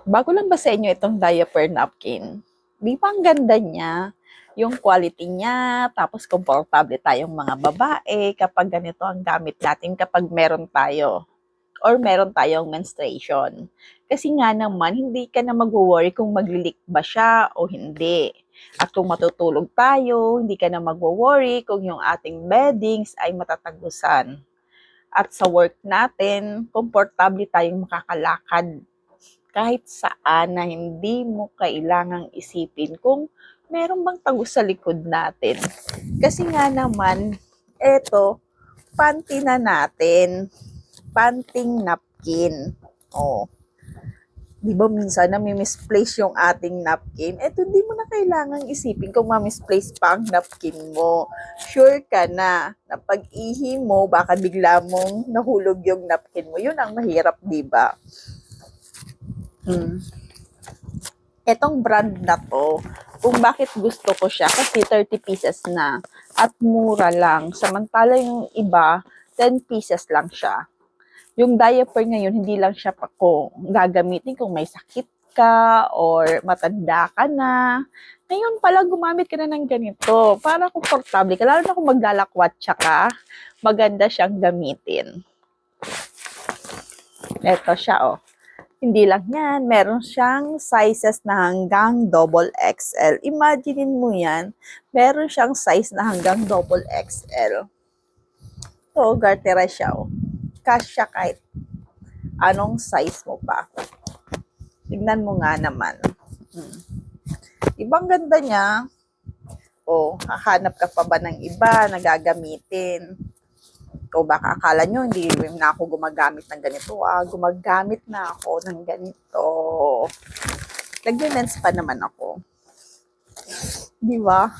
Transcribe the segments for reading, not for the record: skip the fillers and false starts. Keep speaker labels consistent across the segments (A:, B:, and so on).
A: Bago lang ba sa inyo itong diaper napkin? Di ba ang ganda niya? Yung quality niya, tapos komportable tayong mga babae kapag ganito ang gamit natin kapag meron tayo or meron tayong menstruation. Kasi nga naman, hindi ka na mag-worry kung magli-leak ba siya o hindi. At kung matutulog tayo, hindi ka na mag-worry kung yung ating beddings ay matatagusan. At sa work natin, komportable tayong makakalakad kahit saan na hindi mo kailangang isipin kung meron bang tagos sa likod natin. Kasi nga naman, eto, panty na natin. Panting napkin. Oh, di ba minsan nami-misplace yung ating napkin? Eto, di mo na kailangang isipin kung ma-misplace pa ang napkin mo. Sure ka na pag-ihi mo, baka bigla mong nahulog yung napkin mo. Yun ang mahirap, di ba? Etong brand na to, kung bakit gusto ko siya, kasi 30 pieces na at mura lang. Samantala yung iba, 10 pieces lang siya. Yung diaper ngayon, hindi lang siya pa kung gagamitin kung may sakit ka or matanda ka na. Ngayon pala, gumamit ka na ng ganito para komportable ka. Lalo na kung maglalakwatsa ka, maganda siyang gamitin. Ito siya, oh. Hindi lang yan, meron siyang sizes na hanggang double XL. Imaginein mo yan, meron siyang size na hanggang double XL. So, gartera siya, oh. Kasya kahit anong size mo pa. Tignan mo nga naman. Ibang ganda niya. O, hahanap ka pa ba ng iba na gagamitin? O baka akala nyo, hindi na ako gumagamit ng ganito. Gumagamit na ako ng ganito. Nag-mens pa naman ako. Di ba?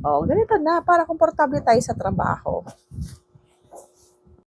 A: O, ganito na. Para komportable tayo sa trabaho.